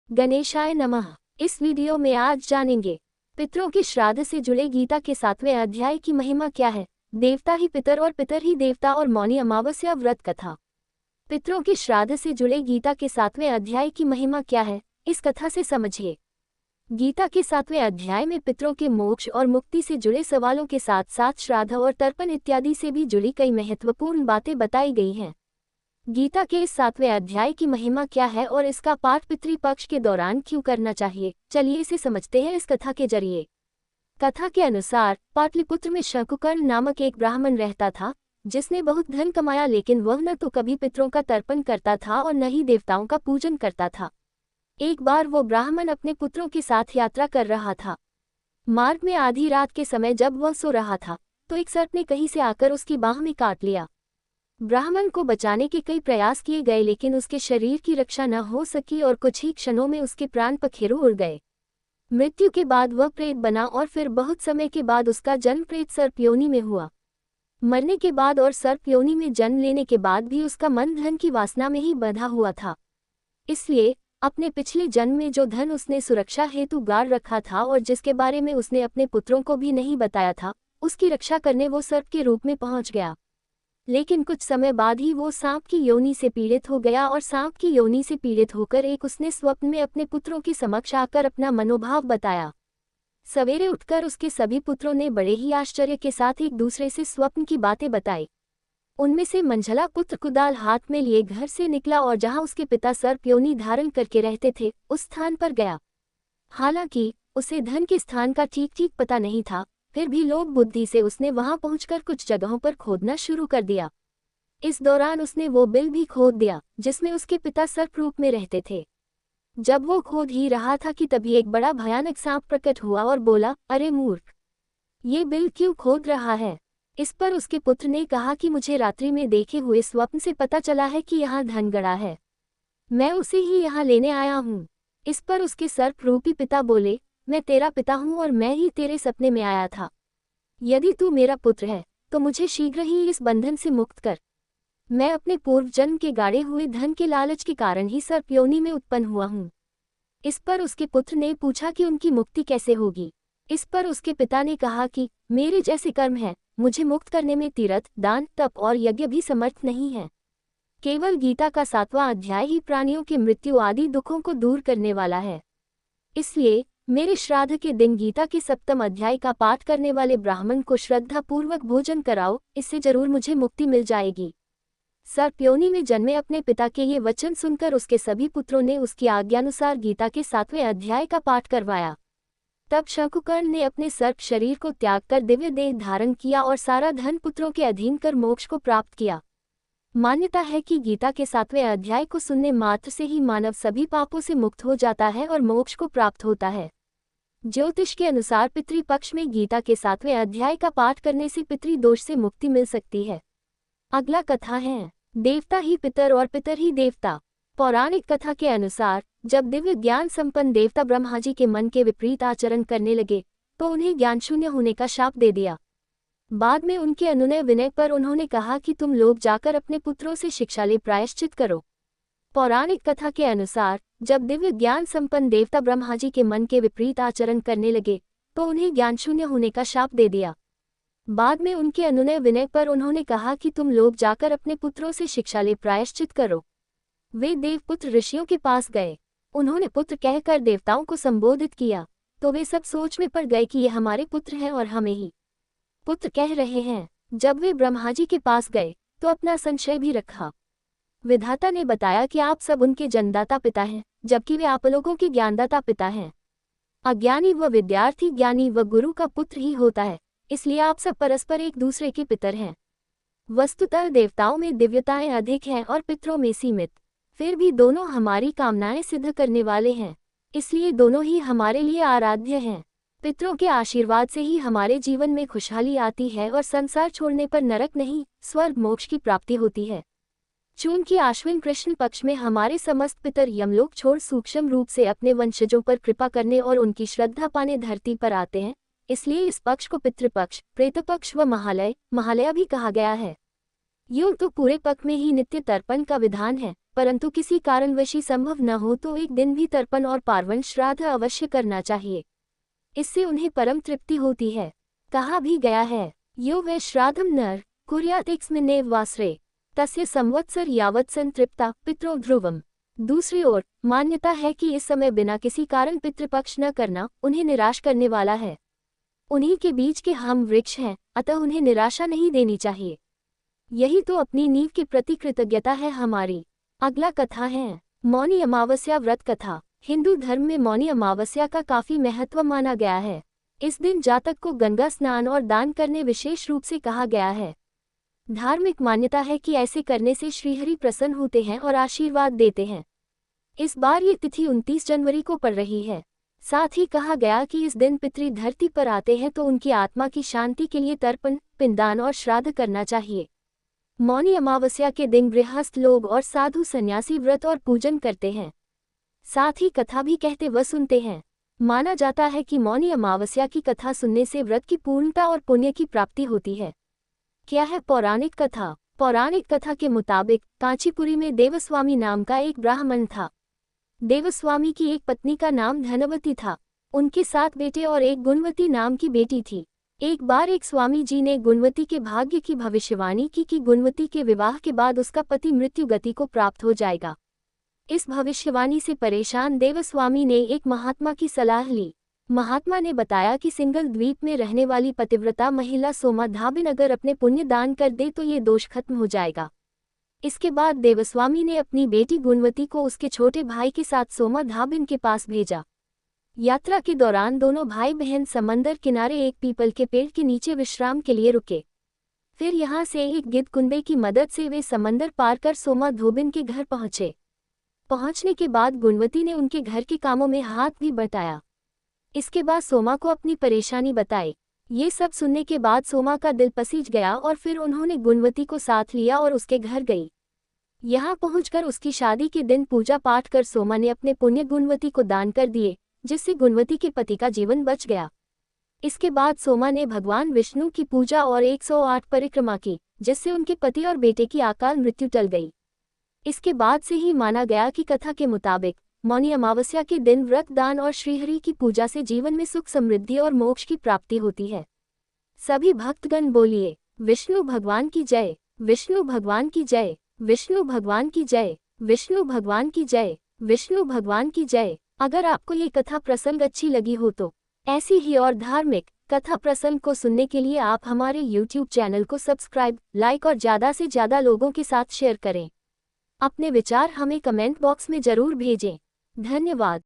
गणेशाय नमः। इस वीडियो में आज जानेंगे पितरों के श्राद्ध से जुड़े गीता के 7वें अध्याय की महिमा क्या है। देवता ही पितर और पितर ही देवता और मौनी अमावस्या व्रत कथा। पितरों के श्राद्ध से जुड़े गीता के 7वें अध्याय की महिमा क्या है, इस कथा से समझिए। गीता के 7वें अध्याय में पितरों के मोक्ष और मुक्ति से जुड़े सवालों के साथ साथ श्राद्ध और तर्पण इत्यादि से भी जुड़ी कई महत्वपूर्ण बातें बताई गई हैं। गीता के इस 7वें अध्याय की महिमा क्या है और इसका पाठ पितृपक्ष के दौरान क्यों करना चाहिए, चलिए इसे समझते हैं इस कथा के जरिए। कथा के अनुसार पाटलिपुत्र में शकुकर्ण नामक एक ब्राह्मण रहता था, जिसने बहुत धन कमाया, लेकिन वह न तो कभी पितरों का तर्पण करता था और न ही देवताओं का पूजन करता था। एक बार वो ब्राह्मण अपने पुत्रों के साथ यात्रा कर रहा था। मार्ग में आधी रात के समय जब वह सो रहा था तो एक सर्प ने कहीं से आकर उसकी बाह में काट लिया। ब्राह्मण को बचाने के कई प्रयास किए गए, लेकिन उसके शरीर की रक्षा न हो सकी और कुछ ही क्षणों में उसके प्राण पखेरु उड़ गए। मृत्यु के बाद वह प्रेत बना और फिर बहुत समय के बाद उसका जन्म प्रेत सर्प योनि में हुआ। मरने के बाद और सर्प योनि में जन्म लेने के बाद भी उसका मन धन की वासना में ही बंधा हुआ था। इसलिए अपने पिछले जन्म में जो धन उसने सुरक्षा हेतु गाड़ रखा था और जिसके बारे में उसने अपने पुत्रों को भी नहीं बताया था, उसकी रक्षा करने वो सर्प के रूप में पहुंच गया। लेकिन कुछ समय बाद ही वो सांप की योनि से पीड़ित हो गया और सांप की योनि से पीड़ित होकर उसने स्वप्न में अपने पुत्रों के समक्ष आकर अपना मनोभाव बताया। सवेरे उठकर उसके सभी पुत्रों ने बड़े ही आश्चर्य के साथ एक दूसरे से स्वप्न की बातें बताई। उनमें से मंझला पुत्र कुदाल हाथ में लिए घर से निकला और जहां उसके पिता सर्प योनि धारण करके रहते थे उस स्थान पर गया। हालांकि उसे धन के स्थान का ठीक ठीक पता नहीं था, फिर भी लोभ बुद्धि से उसने वहां पहुंचकर कुछ जगहों पर खोदना शुरू कर दिया। इस दौरान उसने वो बिल भी खोद दिया जिसमें उसके पिता सर्प रूप में रहते थे। जब वो खोद ही रहा था कि तभी एक बड़ा भयानक सांप प्रकट हुआ और बोला, अरे मूर्ख, ये बिल क्यों खोद रहा है? इस पर उसके पुत्र ने कहा कि मुझे रात्रि में देखे हुए स्वप्न से पता चला है कि यहाँ धन गड़ा है, मैं उसे ही यहाँ लेने आया हूँ। इस पर उसके सर्प रूपी पिता बोले, मैं तेरा पिता हूँ और मैं ही तेरे सपने में आया था। यदि तू मेरा पुत्र है तो मुझे शीघ्र ही इस बंधन से मुक्त कर। मैं अपने पूर्व जन्म के गाड़े हुए धन के लालच के कारण ही सर्प योनि में उत्पन्न हुआ हूँ। इस पर उसके पुत्र ने पूछा कि उनकी मुक्ति कैसे होगी। इस पर उसके पिता ने कहा कि मेरे जैसे कर्म हैं, मुझे मुक्त करने में तीर्थ, दान, तप और यज्ञ भी समर्थ नहीं है। केवल गीता का 7वां अध्याय ही प्राणियों के मृत्यु आदि दुखों को दूर करने वाला है। इसलिए मेरे श्राद्ध के दिन गीता के 7वें अध्याय का पाठ करने वाले ब्राह्मण को श्रद्धा पूर्वक भोजन कराओ, इससे जरूर मुझे मुक्ति मिल जाएगी। सर्प योनि में जन्मे अपने पिता के ये वचन सुनकर उसके सभी पुत्रों ने उसकी आज्ञानुसार गीता के 7वें अध्याय का पाठ करवाया। तब शकुकर्ण ने अपने सर्प शरीर को त्याग कर दिव्य देह धारण किया और सारा धन पुत्रों के अधीन कर मोक्ष को प्राप्त किया। मान्यता है कि गीता के 7वें अध्याय को सुनने मात्र से ही मानव सभी पापों से मुक्त हो जाता है और मोक्ष को प्राप्त होता है। ज्योतिष के अनुसार पितृपक्ष में गीता के 7वें अध्याय का पाठ करने से पितृदोष से मुक्ति मिल सकती है। अगला कथा है देवता ही पितर और पितर ही देवता। पौराणिक कथा के अनुसार जब दिव्य ज्ञान संपन्न देवता ब्रह्मा जी के मन के विपरीत आचरण करने लगे तो उन्हें ज्ञान शून्य होने का शाप दे दिया। बाद में उनके अनुनय विनय पर उन्होंने कहा कि तुम लोग जाकर अपने पुत्रों से शिक्षा ले प्रायश्चित करो। पौराणिक कथा के अनुसार जब दिव्य ज्ञान संपन्न देवता ब्रह्मा जी के मन के विपरीत आचरण करने लगे तो उन्हें ज्ञान शून्य होने का शाप दे दिया। बाद में उनके अनुनय विनय पर उन्होंने कहा कि तुम लोग जाकर अपने पुत्रों से शिक्षा ले प्रायश्चित करो। वे देवपुत्र ऋषियों के पास गए। उन्होंने पुत्र कहकर देवताओं को संबोधित किया तो वे सब सोच में पड़ गए कि ये हमारे पुत्र हैं और हमें ही पुत्र कह रहे हैं। जब वे ब्रह्मा जी के पास गए तो अपना संशय भी रखा। विधाता ने बताया कि आप सब उनके जन्मदाता पिता हैं, जबकि वे आप लोगों के ज्ञानदाता पिता हैं। अज्ञानी व विद्यार्थी ज्ञानी व गुरु का पुत्र ही होता है, इसलिए आप सब परस्पर एक दूसरे के पितर हैं। वस्तुतः देवताओं में दिव्यताएं अधिक हैं और पितरों में सीमित, फिर भी दोनों हमारी कामनाएं सिद्ध करने वाले हैं, इसलिए दोनों ही हमारे लिए आराध्य हैं। पितरों के आशीर्वाद से ही हमारे जीवन में खुशहाली आती है और संसार छोड़ने पर नरक नहीं, स्वर्ग मोक्ष की प्राप्ति होती है। चूंकि आश्विन कृष्ण पक्ष में हमारे समस्त पितर यमलोक छोड़ सूक्ष्म रूप से अपने वंशजों पर कृपा करने और उनकी श्रद्धा पाने धरती पर आते हैं, इसलिए इस पक्ष को पितृपक्ष, प्रेतपक्ष व महालया भी कहा गया है। यूं तो पूरे पक्ष में ही नित्य तर्पण का विधान है, परंतु किसी कारणवश संभव न हो तो एक दिन भी तर्पण और पार्वण श्राद्ध अवश्य करना चाहिए। इससे उन्हें परम तृप्ति होती है। कहा भी गया है, यो वै श्राद्धम नर कुर्यात् एकस्मिन्नेव वासरे तस्य संवत्सर यावत् संतृप्ता पितरो ध्रुवम। दूसरी ओर मान्यता है कि इस समय बिना किसी कारण पितृपक्ष न करना उन्हें निराश करने वाला है। उन्हीं के बीच के हम वृक्ष हैं, अतः उन्हें निराशा नहीं देनी चाहिए। यही तो अपनी नींव के प्रति कृतज्ञता है हमारी। अगला कथा है मौनी अमावस्या व्रत कथा। हिंदू धर्म में मौनी अमावस्या का काफी महत्व माना गया है। इस दिन जातक को गंगा स्नान और दान करने विशेष रूप से कहा गया है। धार्मिक मान्यता है कि ऐसे करने से श्रीहरि प्रसन्न होते हैं और आशीर्वाद देते हैं। इस बार ये तिथि 29 जनवरी को पड़ रही है। साथ ही कहा गया कि इस दिन पितृ धरती पर आते हैं तो उनकी आत्मा की शांति के लिए तर्पण, पिंडदान और श्राद्ध करना चाहिए। मौनी अमावस्या के दिन गृहस्थ लोग और साधु सन्यासी व्रत और पूजन करते हैं। साथ ही कथा भी कहते व सुनते हैं। माना जाता है कि मौनी अमावस्या की कथा सुनने से व्रत की पूर्णता और पुण्य की प्राप्ति होती है। क्या है पौराणिक कथा? पौराणिक कथा के मुताबिक कांचीपुरी में देवस्वामी नाम का एक ब्राह्मण था। देवस्वामी की एक पत्नी का नाम धनवती था। उनके 7 बेटे और एक गुणवती नाम की बेटी थी। एक बार एक स्वामी जी ने गुणवती के भाग्य की भविष्यवाणी की कि गुणवती के विवाह के बाद उसका पति मृत्यु गति को प्राप्त हो जाएगा। इस भविष्यवाणी से परेशान देवस्वामी ने एक महात्मा की सलाह ली। महात्मा ने बताया कि सिंगल द्वीप में रहने वाली पतिव्रता महिला सोमा धाबिन अगर अपने पुण्य दान कर दे तो ये दोष खत्म हो जाएगा। इसके बाद देवस्वामी ने अपनी बेटी गुणवती को उसके छोटे भाई के साथ सोमा धाबिन के पास भेजा। यात्रा के दौरान दोनों भाई बहन समंदर किनारे एक पीपल के पेड़ के नीचे विश्राम के लिए रुके। फिर यहाँ से एक गिद्ध कुंबे की मदद से वे समंदर पार कर सोमा धोबिन के घर पहुंचे। पहुंचने के बाद गुणवती ने उनके घर के कामों में हाथ भी बटाया। इसके बाद सोमा को अपनी परेशानी बताई। ये सब सुनने के बाद सोमा का दिल पसीज गया और फिर उन्होंने गुणवती को साथ लिया और उसके घर गई। यहाँ पहुंचकर उसकी शादी के दिन पूजा पाठ कर सोमा ने अपने पुण्य गुणवती को दान कर दिए, जिससे गुणवती के पति का जीवन बच गया। इसके बाद सोमा ने भगवान विष्णु की पूजा और 108 परिक्रमा की, जिससे उनके पति और बेटे की अकाल मृत्यु टल गई। इसके बाद से ही माना गया कि कथा के मुताबिक मौनी अमावस्या के दिन व्रत, दान और श्रीहरि की पूजा से जीवन में सुख, समृद्धि और मोक्ष की प्राप्ति होती है। सभी भक्तगण बोलिए विष्णु भगवान की जय, विष्णु भगवान की जय, विष्णु भगवान की जय, विष्णु भगवान की जय, विष्णु भगवान की जय। अगर आपको ये कथा प्रसंग अच्छी लगी हो तो ऐसी ही और धार्मिक कथा प्रसंग को सुनने के लिए आप हमारे YouTube चैनल को सब्सक्राइब, लाइक और ज़्यादा से ज़्यादा लोगों के साथ शेयर करें। अपने विचार हमें कमेंट बॉक्स में जरूर भेजें। धन्यवाद।